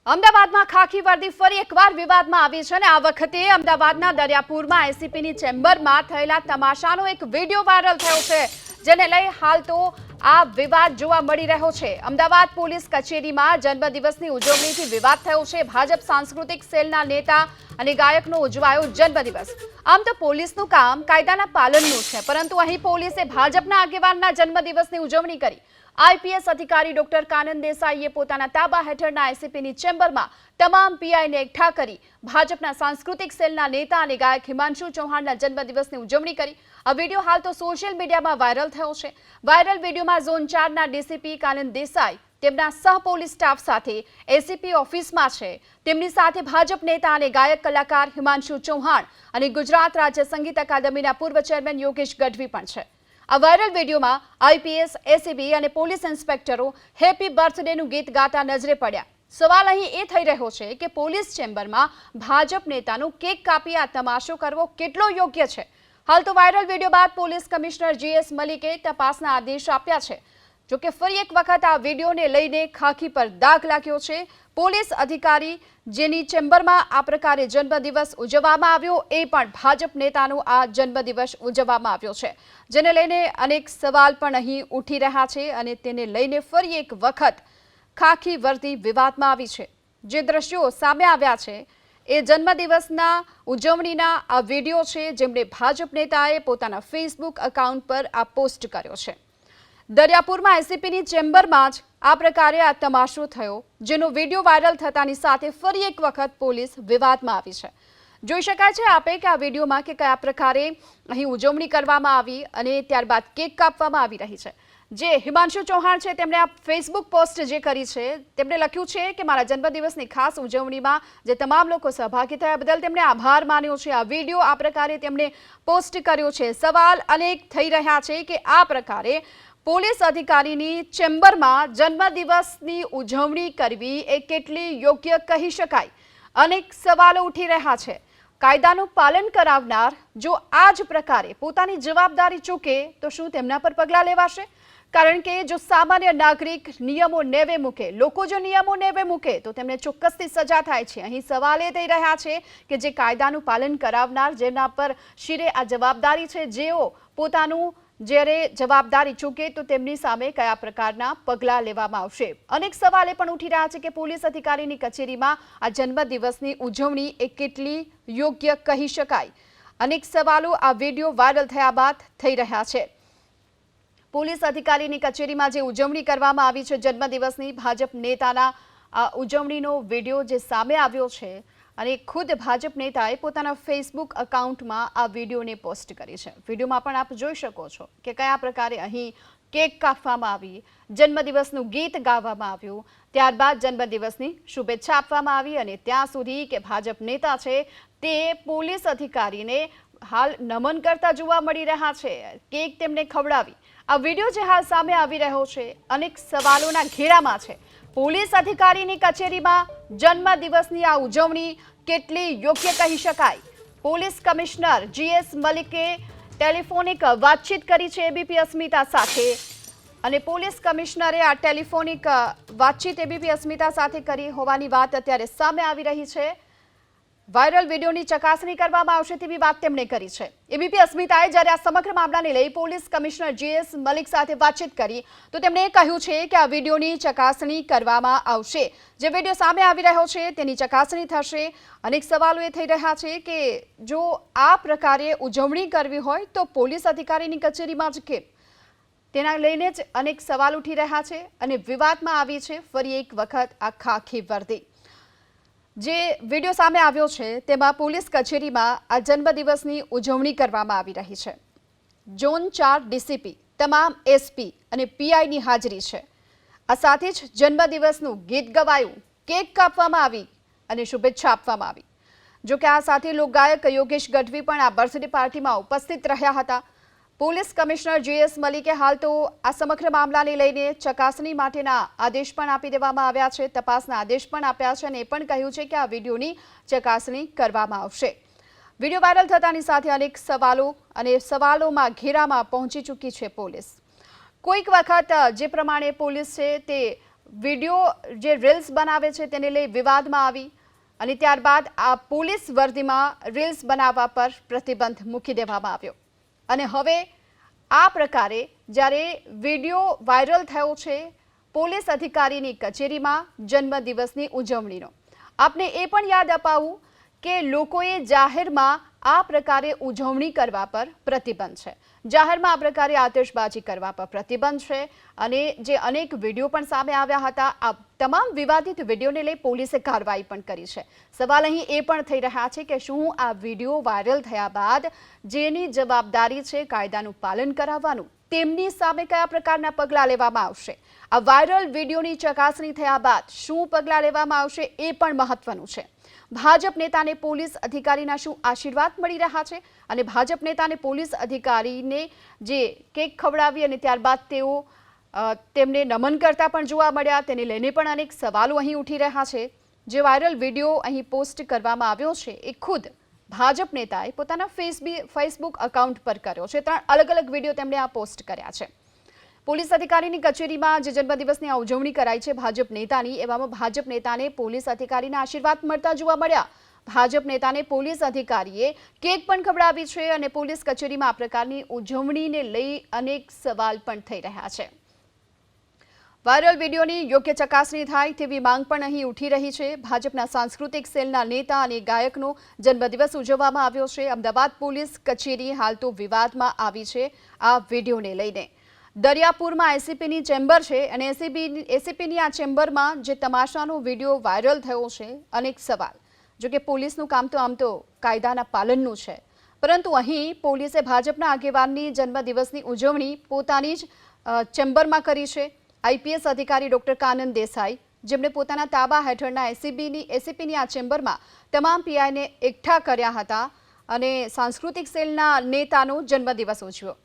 અમદાવાદમાં ખાખી વર્દી ફરી એકવાર વિવાદમાં આવી છે અને આ વખતે અમદાવાદના દરિયાપુરમાં એસીપીની ચેમ્બરમાં થયેલા તમાશાનો એક વિડીયો વાયરલ થયો છે, જેને લઈ હાલ તો આ વિવાદ જોવા મળી રહ્યો છે। અમદાવાદ પોલીસ કચેરીમાં જન્મદિવસની ઉજવણીથી વિવાદ થયો છે। ભાજપ સાંસ્કૃતિક સેલના નેતા અને ગાયકનો ઉજવાયો જન્મદિવસ। આમ તો પોલીસનું કામ કાયદાના પાલનનું છે, પરંતુ અહીં પોલીસે ભાજપના આગેવાનના જન્મદિવસની ઉજવણી કરી। આઈપીએસ અધિકારી ડોક્ટર કાનન દેસાઈએ પોતાના તાબા હેઠળના એસીપીની ચેમ્બરમાં તમામ પીઆઈને એકઠા કરી ભાજપના સાંસ્કૃતિક સેલના નેતા અને ગાયક હિમાંશુ ચૌહાણના જન્મદિવસની ઉજવણી કરી। આ વિડીયો હાલ તો સોશિયલ મીડિયામાં વાયરલ થયો છે। વાયરલ વિડીયોમાં ઝોન 4ના ડીસીપી કાનન દેસાઈ તેમના સહ પોલીસ સ્ટાફ સાથે એસીપી ઓફિસમાં છે। તેમની સાથે ભાજપ નેતા અને ગાયક કલાકાર હિમાંશુ ચૌહાણ અને ગુજરાત રાજ્ય સંગીત અકાદમીના પૂર્વ ચેરમેન યોગેશ ગઢવી પણ છે। આ વાયરલ વિડીયોમાં આઈપીએસ, એસીબી અને પોલીસ ઇન્સ્પેક્ટરો હેપી બર્થડેનું ગીત ગાતા નજરે પડ્યા। સવાલ અહીં એ થઈ રહ્યો છે કે પોલીસ ચેમ્બરમાં ભાજપ નેતાનું કેક કાપી આ તમાશો કરવો કેટલો યોગ્ય છે। હાલ તો વાયરલ વિડીયો બાદ પોલીસ કમિશનર જીએસ મલિકે તપાસના આદેશ આપ્યા છે। જોકે ફરી એક વખત આ વિડીયોને લઈને ખાખી પર દાગ લાગ્યો છે। પોલીસ અધિકારી જેની ચેમ્બરમાં આ પ્રકારે જન્મદિવસ ઉજવવામાં આવ્યો એ પણ ભાજપ નેતાનો આ જન્મદિવસ ઉજવવામાં આવ્યો છે, જેને લઈને અનેક સવાલ પણ અહીં ઉઠી રહ્યા છે અને તેને લઈને ફરી એક વખત ખાખી વર્દી વિવાદમાં આવી છે। જે દ્રશ્યો સામે આવ્યા છે એ જન્મદિવસના ઉજવણીના આ વિડીયો છે, જેમણે ભાજપ નેતાએ પોતાના ફેસબુક એકાઉન્ટ પર આ પોસ્ટ કર્યો છે। દરિયાપુરમાં એસીપીની ચેમ્બરમાં જ આ પ્રકારે આ તમાશો થયો, જેનો વિડીયો વાયરલ થતાની સાથે ફરી એક વખત પોલીસ વિવાદમાં આવી છે। જોઈ શકાય છે આપે કે આ વિડીયોમાં કે કયા પ્રકારે અહીં ઉજવણી કરવામાં આવી અને ત્યારબાદ કેક કાપવામાં આવી રહી છે। જે હિમાંશુ ચૌહાણ છે તેમણે આ ફેસબુક પોસ્ટ જે કરી છે, તેમણે લખ્યું છે કે મારા જન્મદિવસની ખાસ ઉજવણીમાં જે તમામ લોકો સહભાગી થયા બદલ તેમણે આભાર માન્યો છે। આ વિડીયો આ પ્રકારે તેમણે પોસ્ટ કર્યો છે। સવાલ અનેક થઈ રહ્યા છે કે આ પ્રકારે પોલીસ અધિકારીની ચેમ્બરમાં જન્મદિવસની ઉજવણી કરવી એ કેટલી યોગ્ય કહી શકાય। અનેક સવાલો ઉઠી રહ્યા છે। કાયદાનું પાલન કરાવનાર જો આ જ પ્રકારે પોતાની જવાબદારી ચૂકે તો શું તેમના પર પગલાં લેવાશે? કારણ કે જો સામાન્ય નાગરિક નિયમો નેવે મૂકે, લોકો જો નિયમો નેવે મૂકે તો તેમને ચોક્કસથી સજા થાય છે। અહીં સવાલ એ થઈ રહ્યા છે કે જે કાયદાનું પાલન કરાવનાર, જેના પર શિરે આ જવાબદારી છે, જેઓ પોતાનું જ્યારે જવાબદારી ચૂકે તો તેમની સામે કયા પ્રકારના પગલાં લેવામાં આવશે? અનેક સવાલ એ પણ ઉઠી રહ્યા છે કે પોલીસ અધિકારીની કચેરીમાં આ જન્મદિવસની ઉજવણી એ કેટલી યોગ્ય કહી શકાય। અનેક સવાલો આ વિડીયો વાયરલ થયા બાદ થઈ રહ્યા છે। પોલીસ અધિકારીની કચેરીમાં જે ઉજવણી કરવામાં આવી છે જન્મદિવસની, ભાજપ નેતાના આ ઉજવણીનો વિડીયો જે સામે આવ્યો છે અને ખુદ ભાજપ નેતાએ પોતાના ફેસબુક એકાઉન્ટમાં આ વિડીયોને પોસ્ટ કરી છે। વિડીયોમાં પણ આપ જોઈ શકો છો કે કયા પ્રકારે અહીં કેક કાપવામાં આવી, જન્મદિવસનું ગીત ગાવામાં આવ્યું, ત્યારબાદ જન્મદિવસની શુભેચ્છા આપવામાં આવી અને ત્યાં સુધી કે ભાજપ નેતા છે તે પોલીસ અધિકારીને હાલ નમન કરતા જોવા મળી રહ્યા છે, કેક તેમને ખવડાવી। આ વિડીયો જે હાલ સામે આવી રહ્યો છે અનેક સવાલોના ઘેરામાં છે। પોલીસ અધિકારીની કચેરીમાં જન્મદિવસની આ ઉજવણી કેટલી યોગ્ય કહી શકાય? પોલીસ કમિશનર જીએસ મલિકે ટેલિફોનિક વાતચીત કરી છે એબીપી અસ્મિતા સાથે અને પોલીસ કમિશનરે આ ટેલિફોનિક વાતચીત એબીપી અસ્મિતા સાથે કરી હોવાની વાત અત્યારે સામે આવી રહી છે। વાયરલ વિડીયોની ચકાસણી કરવામાં આવશે તેવી વાત તેમણે કરી છે। એબીપી અસ્મિતાએ જ્યારે આ સમગ્ર મામલાને લઈ પોલીસ કમિશનર જીએસ મલિક સાથે વાતચીત કરી તો તેમણે કહ્યું છે કે આ વિડીયોની ચકાસણી કરવામાં આવશે। જે વિડીયો સામે આવી રહ્યો છે તેની ચકાસણી થશે। અનેક સવાલો એ થઈ રહ્યા છે કે જો આ પ્રકારે ઉજવણી કરવી હોય તો પોલીસ અધિકારીની કચેરીમાં જ કેમ? તેના લઈને જ અનેક સવાલ ઉઠી રહ્યા છે અને વિવાદમાં આવી છે ફરી એક વખત આ ખાખી વર્દી। જે વિડીયો સામે આવ્યો છે તેમાં પોલીસ કચેરીમાં આ જન્મદિવસની ઉજવણી કરવામાં આવી રહી છે। ઝોન 4 ડીસીપી, તમામ એસપી અને પીઆઈની હાજરી છે। આ સાથે જ જન્મદિવસનું ગીત ગવાયું, કેક કાપવામાં આવી અને શુભેચ્છા આપવામાં આવી। જોકે આ સાથે લોકગાયક યોગેશ ગઢવી પણ આ બર્થડે પાર્ટીમાં ઉપસ્થિત રહ્યા હતા। પોલીસ કમિશનર જીએસ મલિકે હાલ તો આ સમગ્ર મામલાને લઈને ચકાસણી માટેના આદેશ પણ આપી દેવામાં આવ્યા છે, તપાસના આદેશ પણ આપ્યા છે અને એ પણ કહ્યું છે કે આ વિડીયોની ચકાસણી કરવામાં આવશે। વિડીયો વાયરલ થતાની સાથે અનેક સવાલો અને સવાલોમાં ઘેરામાં પહોંચી ચૂકી છે પોલીસ। કોઈક વખત જે પ્રમાણે પોલીસ છે તે વિડીયો જે રીલ્સ બનાવે છે તેને લઈ વિવાદમાં આવી અને ત્યારબાદ આ પોલીસ વર્દીમાં રીલ્સ બનાવવા પર પ્રતિબંધ મૂકી દેવામાં આવ્યો અને હવે આ પ્રકારે જ્યારે વિડીયો વાયરલ થયો છે પોલીસ અધિકારીની કચેરીમાં જન્મદિવસની ઉજવણીનો, આપને એ પણ યાદ અપાવું કે લોકોએ જાહેરમાં આ પ્રકારે ઉજવણી કરવા પર પ્રતિબંધ છે, જાહેરમાં આ પ્રકારે આતશબાજી કરવા પર પ્રતિબંધ છે અને જે અનેક વિડીયો પણ સામે આવ્યા હતા, આ તમામ વિવાદિત વિડીયોને લઈ પોલીસે કાર્યવાહી પણ કરી છે. સવાલ અહીં એ પણ થઈ રહ્યા છે કે શું આ વિડીયો વાયરલ થયા બાદ જેની જવાબદારી છે કાયદાનું પાલન કરાવવાનું, તેમની સામે કયા પ્રકારના પગલાં લેવામાં આવશે? આ વાયરલ વિડીયોની ચકાસણી થયા બાદ શું પગલાં લેવામાં આવશે એ પણ મહત્વનું છે. ભાજપ નેતાને પોલીસ અધિકારીના શું આશીર્વાદ મળી રહ્યા છે અને ભાજપ નેતાને પોલીસ અધિકારીને જે કેક ખવડાવી અને ત્યારબાદ તેઓ તેમને નમન કરતા પણ જોવા મળ્યા, તેને લઈને પણ અનેક સવાલો અહીં ઉઠી રહ્યા છે. જે વાયરલ વિડીયો અહીં પોસ્ટ કરવામાં આવ્યો છે એ ખુદ ભાજપ નેતાએ પોતાના ફેસબુક એકાઉન્ટ પર કર્યો છે. 3 અલગ અલગ વિડીયો તેમણે આ પોસ્ટ કર્યા છે. પોલીસ અધિકારીની કચેરીમાં જે જન્મદિવસની આ ઉજવણી કરાઈ છે ભાજપ નેતાની, એવામાં ભાજપ નેતાને પોલીસ અધિકારીના આશીર્વાદ મળતા જોવા મળ્યા. ભાજપ નેતાને પોલીસ અધિકારીએ કેક પણ ખવડાવી છે અને પોલીસ કચેરીમાં આ પ્રકારની ઉજવણીને લઈ અનેક સવાલ પણ થઈ રહ્યા છે. વાયરલ વિડીયોની યોગ્ય ચકાસણી થાય તેવી માંગ પણ અહીં ઉઠી રહી છે. ભાજપના સાંસ્કૃતિક સેલના નેતા અને ગાયકનો જન્મદિવસ ઉજવવામાં આવ્યો છે. અમદાવાદ પોલીસ કચેરી હાલ તો વિવાદમાં આવી છે આ વિડીયોને લઈને. દરિયાપુરમાં એસીપીની ચેમ્બર છે અને એસીપીની આ ચેમ્બરમાં જે તમાશાનો વિડીયો વાયરલ થયો છે, અનેક સવાલ. જો કે પોલીસનું કામ તો આમ તો કાયદાના પાલનનું છે, પરંતુ અહીં પોલીસે ભાજપના આગેવાનની જન્મદિવસની ઉજવણી પોતાની જ ચેમ્બરમાં કરી છે. આઈપીએસ અધિકારી ડોક્ટર કાનન દેસાઈ, જેમણે પોતાના તાબા હેઠળના એસીપીની આ ચેમ્બરમાં તમામ પીઆઈને એકઠા કર્યા હતા અને સાંસ્કૃતિક સેલના નેતાનો જન્મદિવસ ઉજવ્યો.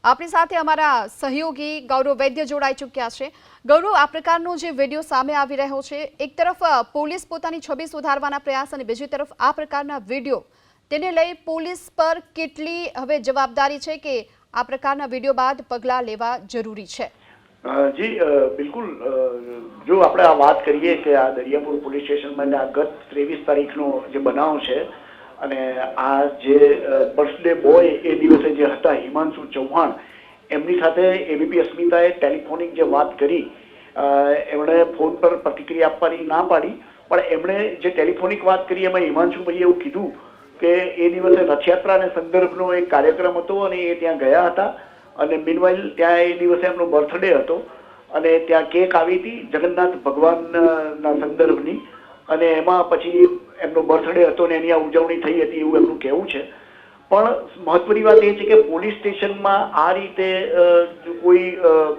આપણી સાથે અમારા સહયોગી ગૌરવ વૈદ્ય જોડાઈ ચૂક્યા છે. ગૌરવ, આ પ્રકારનો જે વિડીયો સામે આવી રહ્યો છે, એક તરફ પોલીસ પોતાની છબી સુધારવાના પ્રયાસ અને બીજી તરફ આ પ્રકારના વિડીયો, તેને લઈ પોલીસ પર કેટલી હવે જવાબદારી છે કે આ પ્રકારના વિડીયો બાદ પગલાં લેવા જરૂરી છે? જી બિલકુલ. જો આપણે આ વાત કરીએ કે આ દરિયાપુર પોલીસ સ્ટેશનમાં આ ગત 23 તારીખનો જે બનાવ છે અને આ જે બર્થડે બોય એ દિવસે જે હતા હિમાંશુ ચૌહાણ, એમની સાથે એબીપી અસ્મિતાએ ટેલિફોનિક જે વાત કરી, એમણે ફોન પર પ્રતિક્રિયા આપવાની ના પાડી, પણ એમણે જે ટેલિફોનિક વાત કરી એમાં હિમાંશુભાઈએ એવું કીધું કે એ દિવસે રથયાત્રાના સંદર્ભનો એક કાર્યક્રમ હતો અને એ ત્યાં ગયા હતા અને મીનવાઇલ ત્યાં એ દિવસે એમનો બર્થડે હતો અને ત્યાં કેક આવી હતી જગન્નાથ ભગવાનના સંદર્ભની અને એમાં પછી એમનો બર્થડે હતો ને એની આ ઉજવણી થઈ હતી એવું એમનું કહેવું છે. પણ મહત્વની વાત એ છે કે પોલીસ સ્ટેશનમાં આ રીતે કોઈ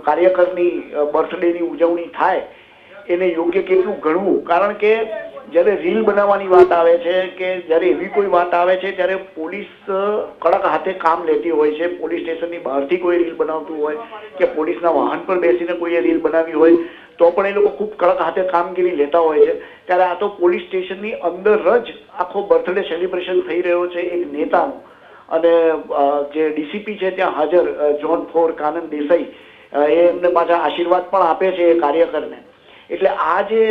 કાર્યકરની બર્થડેની ઉજવણી થાય એને યોગ્ય કેટલું ગણવું? કારણ કે જ્યારે રીલ બનાવવાની વાત આવે છે કે જ્યારે એવી કોઈ વાત આવે છે ત્યારે પોલીસ કડક હાથે કામ લેતી હોય છે. પોલીસ સ્ટેશનની બહારથી કોઈ રીલ બનાવતું હોય કે પોલીસના વાહન પર બેસીને કોઈએ રીલ બનાવી હોય તો પણ એ લોકો ખૂબ કડક હાથે કામગીરી લેતા હોય છે. ત્યારે આ તો પોલીસ સ્ટેશનની અંદર જ આખો બર્થડે સેલિબ્રેશન થઈ રહ્યો છે એક નેતાનું અને જે ડીસીપી છે ત્યાં હાજર ઝોન 4 કાનન દેસાઈ એ એમને પાછા આશીર્વાદ પણ આપે છે એ કાર્યકરને. એટલે આ જે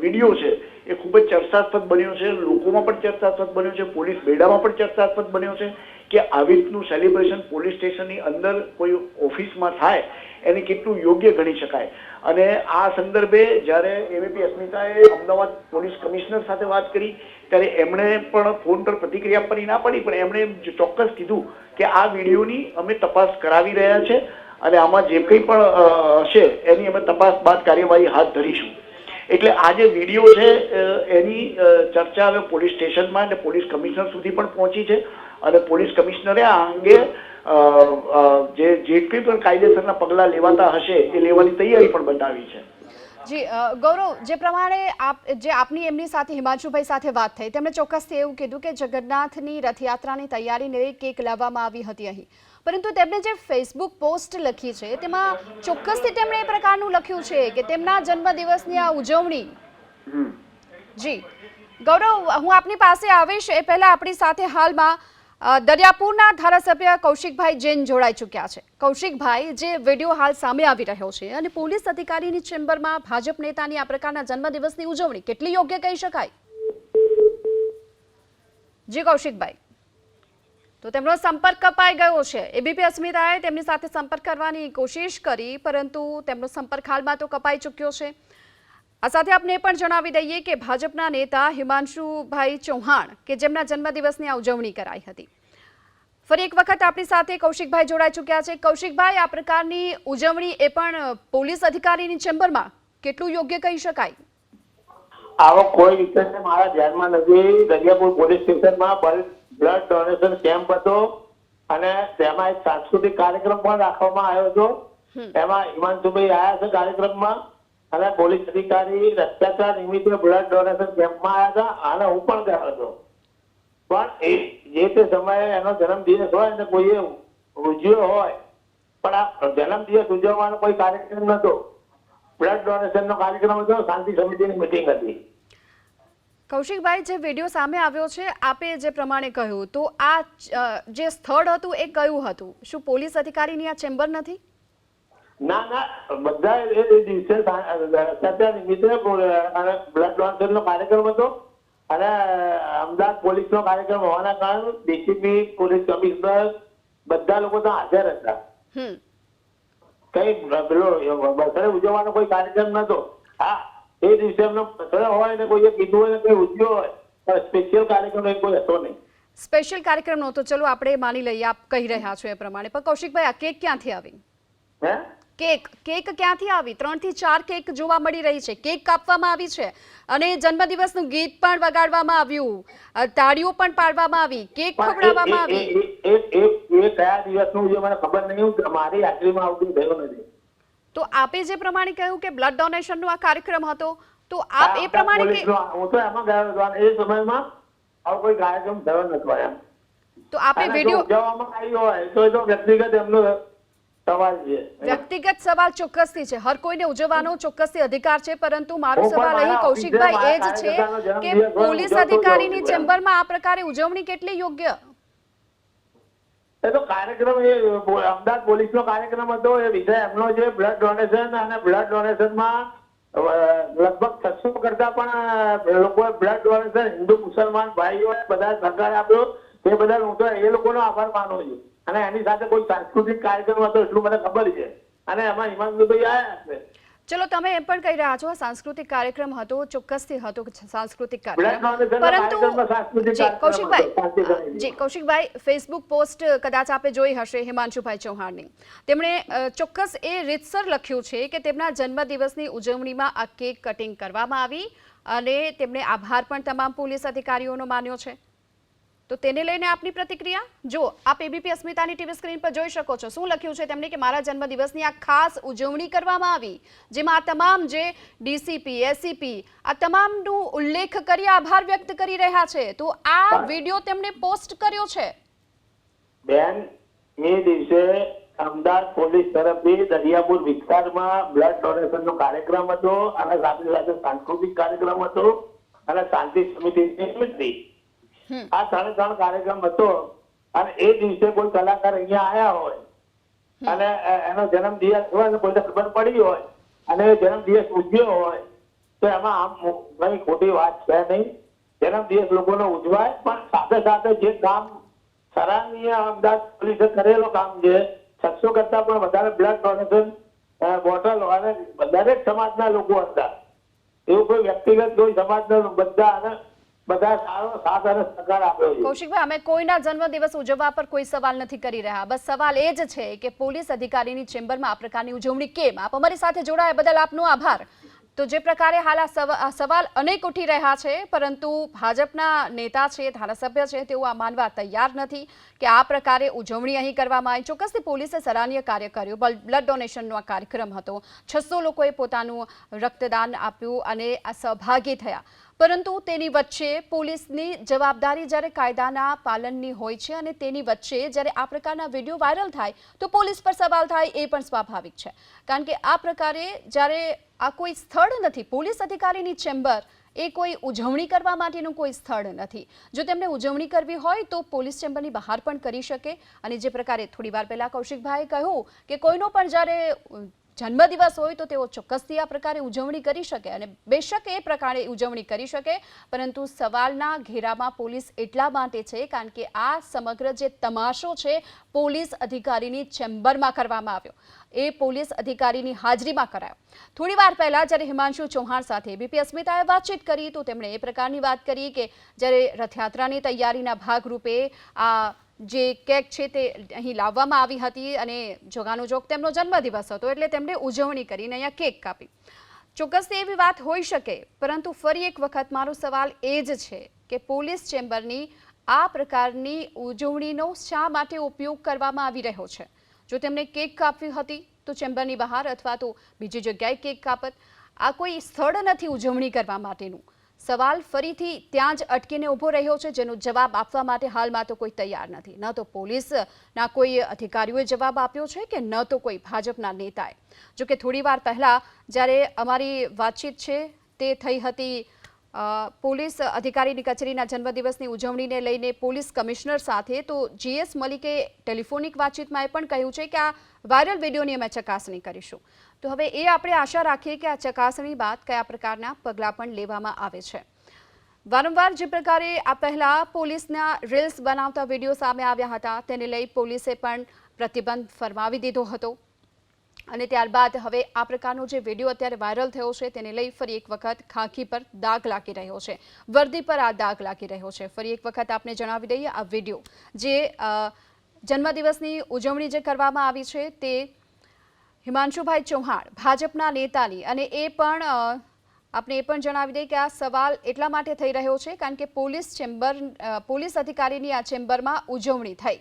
વિડીયો છે એ ખૂબ જ ચર્ચાસ્પદ બન્યો છે, લોકોમાં પણ ચર્ચાસ્પદ બન્યો છે, પોલીસ બેડામાં પણ ચર્ચાસ્પદ બન્યો છે કે આવી રીતનું સેલિબ્રેશન પોલીસ સ્ટેશનની અંદર કોઈ ઓફિસમાં થાય એને કેટલું યોગ્ય ગણી શકાય. અને આ સંદર્ભે જ્યારે એબીપી અસ્મિતાએ અમદાવાદ પોલીસ કમિશનર સાથે વાત કરી ત્યારે એમણે પણ ફોન પર પ્રતિક્રિયા આપવાની ના પડી, પણ એમણે ચોક્કસ કીધું કે આ વિડીયોની અમે તપાસ કરાવી રહ્યા છે અને આમાં જે કંઈ પણ હશે એની અમે તપાસ બાદ કાર્યવાહી હાથ ધરીશું. એટલે આ જે વિડીયો છે એની ચર્ચા હવે પોલીસ સ્ટેશનમાં અને પોલીસ કમિશનર સુધી પણ પહોંચી છે અને પોલીસ કમિશનરે આ અંગે જે કંઈ પણ કાયદેસરના પગલાં લેવાતા હશે એ લેવાની તૈયારી પણ બતાવી છે. જી ગૌરવ, જે પ્રમાણે આપની એમની સાથે હિમાંશુભાઈ સાથે વાત થઈ, તેમણે ચોક્કસથી એવું કીધું કે જગન્નાથની રથયાત્રાની તૈયારીને કેક લાવવામાં આવી હતી અહીં, પરંતુ તેમણે જે ફેસબુક પોસ્ટ લખી છે તેમાં ચોક્કસથી તેમણે એ પ્રકારનું લખ્યું છે કે તેમના જન્મદિવસની આ ઉજવણી. જી ગૌરવ, હું આપની પાસે આવીશ એ પહેલા આપણી સાથે હાલમાં દરિયાપુરના ધારાસભ્ય કૌશિકભાઈ જૈન જોડાઈ ચૂક્યા છે. કૌશિકભાઈ, જે વિડીયો હાલ સામે આવી રહ્યો છે અને પોલીસ અધિકારીની ચેમ્બરમાં ભાજપ નેતાની આ પ્રકારના જન્મદિવસની ઉજવણી કેટલી યોગ્ય કહી શકાય? જી કૌશિકભાઈ, તો તેમનો સંપર્ક કપાઈ ગયો છે. એબીપી અસ્મિતાએ તેમની સાથે સંપર્ક કરવાની કોશિશ કરી, પરંતુ તેમનો સંપર્ક હાલમાં તો કપાઈ ચૂક્યો છે. આ સાથે આપને એ પણ જણાવી દઈએ કે ભાજપના નેતા હિમાંશુભાઈ ચૌહાણ કે જેમના જન્મદિવસની આ ઉજવણી કરાઈ હતી, ફરી એક વખત આપણી સાથે કૌશિકભાઈ જોડાઈ ચૂક્યા છે. કૌશિકભાઈ, આ પ્રકારની ઉજવણી એ પણ પોલીસ અધિકારીની ચેમ્બરમાં કેટલું યોગ્ય કહી શકાય? આવો કોઈ વિષય મારા ધ્યાનમાં નથી. દરિયાપુર પોલીસ સ્ટેશનમાં બ્લડ ડોનેશન કેમ્પ હતો અને તેમાં એક સાંસ્કૃતિક કાર્યક્રમ પણ રાખવામાં આવ્યો હતો. એમાં હિમાંશુભાઈ આવ્યા છે કાર્યક્રમમાં અને પોલીસ અધિકારી અત્યાચાર નિમિત્તે બ્લડ ડોનેશન કેમ્પમાં આવ્યા હતા અને હું પણ ગયો હતો. પણ એ જે તે સમયે એનો જન્મદિવસ હોય ને કોઈએ ઉજવ્યો હોય, પણ આ જન્મદિવસ ઉજવવાનો કોઈ કાર્યક્રમ નતો. બ્લડ ડોનેશનનો કાર્યક્રમ હતો, શાંતિ સમિતિની મિટિંગ હતી. કૌશિકભાઈ, જે વિડીયો સામે આવ્યો છે, આપે જે પ્રમાણે કહ્યું, તો આ જે સ્થળ હતું એ કયું હતું? શું પોલીસ અધિકારીની આ ચેમ્બર નથી? ના ના, બધા એ દિવસે અત્યાચાર નિમિત્તે બ્લડ ડોનેશનનો કાર્યક્રમ હતો અને અમદાવાદ પોલીસનો કાર્યક્રમ હોવાના કારણે ડીસીપી, પોલીસ કમિશનર બધા લોકો તો હાજર હતા. કઈ બર્થડે ઉજવવાનો કોઈ કાર્યક્રમ નતો. હા, એ દિવસે એમનો બર્થડે હોય ને કોઈએ કીધું હોય ને કોઈ ઉજવ્યો હોય, પણ સ્પેશિયલ કાર્યક્રમ કોઈ હતો નહીં. સ્પેશિયલ કાર્યક્રમ નહોતો, ચલો આપણે માની લઈએ આપ કહી રહ્યા છો એ પ્રમાણે. પણ કૌશિકભાઈ, આ કેક ક્યાંથી આવી? કેક ક્યાંથી આવી? 3 થી 4 કેક જોવા મળી રહી છે, કેક કાપવામાં આવી છે અને જન્મદિવસનું ગીત પણ વગાડવામાં આવ્યું, તાળીઓ પણ પાડવામાં આવી, કેક ખવડાવવામાં આવી. એ કયા દિવસનું જે મને ખબર નહીં, મારી હાજરીમાં આવતું થયું નથી. તો આપે જે પ્રમાણે કહ્યું કે બ્લડ ડોનેશનનો આ કાર્યક્રમ હતો, તો આપ એ પ્રમાણે હું તો એમાં ગયો હતો અને એ સમયમાં આવો કોઈ કાર્યક્રમ થયો નતો. એમ તો આપે વિડીયો ઉજવવામાં આવ્યો હોય તો એ તો વ્યક્તિગત એમનો સવાલ છે. વ્યક્તિગત સવાલ ચોક્કસથી છે, હર કોઈને ઉજવવાનો ચોક્કસથી અધિકાર છે, પરંતુ મારો સવાલ અહીં કૌશિકભાઈ એ જ છે કે પોલીસ અધિકારીની ચેમ્બરમાં આ પ્રકારે ઉજવણી કેટલી યોગ્ય? એ તો કાર્યક્રમ એ અમદાવાદ પોલીસનો કાર્યક્રમ હતો. એ વિષય એમનો છે બ્લડ ડોનેશન, અને બ્લડ ડોનેશનમાં લગભગ 600 કરતા પણ લોકોએ બ્લડ ડોનેશન હિન્દુ મુસલમાન ભાઈઓ બધા સહકાર આપ્યો. તે બદલ હું તો એ લોકોનો આભાર માનું છું. અને એની સાથે કોઈ સાંસ્કૃતિક કાર્યક્રમ હતો એટલું મને ખબર છે, અને એમાં હિમાંશુભાઈ આવ્યા છે. ચલો, તમે એમ પણ કહી રહ્યા છો સાંસ્કૃતિક કાર્યક્રમ હતો, ચોક્કસથી હતો સાંસ્કૃતિક કાર્યક્રમ, પરંતુ કૌશિકભાઈ, ફેસબુક પોસ્ટ કદાચ આપે જોઈ હશે હિમાંશુભાઈ ચૌહાણની. તેમણે ચોક્કસ એ રીતસર લખ્યું છે કે તેમના જન્મદિવસની ઉજવણીમાં આ કેક કટિંગ કરવામાં આવી અને તેમણે આભાર પણ તમામ પોલીસ અધિકારીઓનો માન્યો છે. તો તેને લઈને આપની પ્રતિક્રિયા? જો આપ એબીપી અસ્મિતાની ટીવી સ્ક્રીન પર જોઈ શકો છો, શું લખ્યું છે તેમણે કે મારા જન્મદિવસની આ ખાસ ઉજવણી કરવામાં આવી, જેમાં આ તમામ જે ડીસીપી, એસીપી આ તમામનો ઉલ્લેખ કરી આભાર વ્યક્ત કરી રહ્યા છે. તો આ વિડીયો તેમણે પોસ્ટ કર્યો છે. બેન, એ દિવસે અમદાવાદ પોલીસ તરફથી દરિયાપુર વિસ્તારમાં બ્લડ ડોનેશનનો કાર્યક્રમ હતો અને સાથે સાથે સાંસ્કૃતિક કાર્યક્રમ હતો અને શાંતિ સમિતિની મિટિંગ. આ 3 કાર્યક્રમ હતો અને એ દિવસે કોઈ કલાકાર અહીંયા આયા હોય અને એનો જન્મદિવસ હોય ને કોઈને ખબર પડી હોય અને જન્મદિવસ ઉજવ્યો હોય તો એમાં આમ કઈ ખોટી વાત છે નહીં. જન્મદિવસ લોકોનો ઉજવાય, પણ સાથે સાથે જે કામ સરાહનીય અમદાવાદ પોલીસે કરેલો કામ છે, 600 કરતા પણ વધારે બ્લડ ડોનેશન બોટલ અને દરેક સમાજના લોકો હતા. એવું કોઈ વ્યક્તિગત કોઈ સમાજના બધા સારો સાથ અને સહકાર આપ્યો છે. કૌશિકભાઈ, અમે કોઈના જન્મદિવસ ઉજવવા પર કોઈ સવાલ નથી કરી રહ્યા, બસ સવાલ એ જ છે કે પોલીસ અધિકારીની ચેમ્બરમાં આ પ્રકારની ઉજવણી કેમ? આપ અમારી સાથે જોડાયા બદલ આપનો આભાર. તો જે પ્રકારે હાલ આ સવાલ અનેક ઉઠી રહ્યા છે, પરંતુ ભાજપના નેતા છે, ધારાસભ્ય છે, તેઓ આ માનવા તૈયાર નથી કે આ પ્રકારે ઉજવણી અહીં કરવામાં આવી. ચોક્કસથી પોલીસે સરાહનીય કાર્ય કર્યું, બ્લડ ડોનેશનનો આ કાર્યક્રમ હતો, 600 લોકોએ પોતાનું રક્તદાન આપ્યું અને આ સહભાગી થયા. પરંતુ તેની વચ્ચે પોલીસની જવાબદારી જ્યારે કાયદાના પાલનની હોય છે અને તેની વચ્ચે જ્યારે આ પ્રકારના વિડીયો વાયરલ થાય તો પોલીસ પર સવાલ થાય, એ પણ સ્વાભાવિક છે. કારણ કે આ પ્રકારે જ્યારે આ કોઈ સ્થળ નથી, પોલીસ અધિકારીની ચેમ્બર, એ કોઈ ઉજવણી કરવા માટેનું કોઈ સ્થળ નથી. જો તેમને ઉજવણી કરવી હોય તો પોલીસ ચેમ્બરની બહાર પણ કરી શકે. અને જે પ્રકારે થોડી વાર પહેલા કૌશિકભાઈએ કહ્યું કે કોઈનો પણ જ્યારે જન્મદિવસ હોય તો તેઓ ચોક્કસથી આ પ્રકારે ઉજવણી કરી શકે અને બેશક એ પ્રકારે ઉજવણી કરી શકે, પરંતુ સવાલના ઘેરામાં પોલીસ એટલા માટે છે કારણ કે આ સમગ્ર જે તમાશો છે પોલીસ અધિકારીની ચેમ્બરમાં કરવામાં આવ્યો, એ પોલીસ અધિકારીની હાજરીમાં કરાયો. થોડી વાર પહેલા જ્યારે હિમાંશુ ચૌહાણ સાથે એબીપી અસ્મિતાએ વાતચીત કરી તો તેમણે એ પ્રકારની વાત કરી કે જ્યારે રથયાત્રાની તૈયારીના ભાગરૂપે આ જે કેક છે તે અહીં લાવવામાં આવી હતી અને જોગાનુજોગ તેમનો જન્મદિવસ હતો એટલે તેમણે ઉજવણી કરીને અહીંયા કેક કાપી. ચોક્કસથી એવી વાત હોઈ શકે, પરંતુ ફરી એક વખત મારો સવાલ એ જ છે કે પોલીસ ચેમ્બરની આ પ્રકારની ઉજવણીનો શા માટે ઉપયોગ કરવામાં આવી રહ્યો છે? જો તેમણે કેક કાપવી હતી તો ચેમ્બરની બહાર અથવા તો બીજી જગ્યાએ કેક કાપત. આ કોઈ સ્થળ નથી ઉજવણી કરવા માટેનું. સવાલ ફરીથી ત્યાં જ અટકીને ઊભો રહ્યો છે, જેનો જવાબ આપવા માટે હાલમાં તો કોઈ તૈયાર નથી. ન તો પોલીસના કોઈ અધિકારીઓએ જવાબ આપ્યો છે કે ન તો કોઈ ભાજપના નેતાએ. જોકે થોડી વાર પહેલાં જ્યારે અમારી વાતચીત છે તે થઈ હતી પોલીસ અધિકારીની કચેરીના જન્મદિવસની ઉજવણીને લઈને પોલીસ કમિશનર સાથે, તો GS મલિકે ટેલિફોનિક વાતચીતમાં એ પણ કહ્યું છે કે આ વાયરલ વિડીયોની અમે ચકાસણી કરીશું. તો હવે એ આપણે આશા રાખીએ કે આ ચકાસણી બાદ કયા પ્રકારના પગલાં પણ લેવામાં આવે છે. વારંવાર જે પ્રકારે આ પહેલા પોલીસના રીલ્સ બનાવતા વિડીયો સામે આવ્યા હતા તેને લઈ પોલીસે પણ પ્રતિબંધ ફરમાવી દીધો હતો અને ત્યારબાદ હવે આ પ્રકારનો જે વિડીયો અત્યારે વાયરલ થયો છે તેને લઈ ફરી એક વખત ખાખી પર દાગ લાગી રહ્યો છે, વર્દી પર આ દાગ લાગી રહ્યો છે. ફરી એક વખત આપને જણાવી દઈએ, આ વિડીયો જે જન્મદિવસની ઉજવણી જે કરવામાં આવી છે તે હિમાંશુભાઈ ચૌહાણ ભાજપના નેતાની, અને એ પણ આપણે એ પણ જણાવી દઈએ કે આ સવાલ એટલા માટે થઈ રહ્યો છે કારણ કે પોલીસ અધિકારીની આ ચેમ્બરમાં ઉજવણી થઈ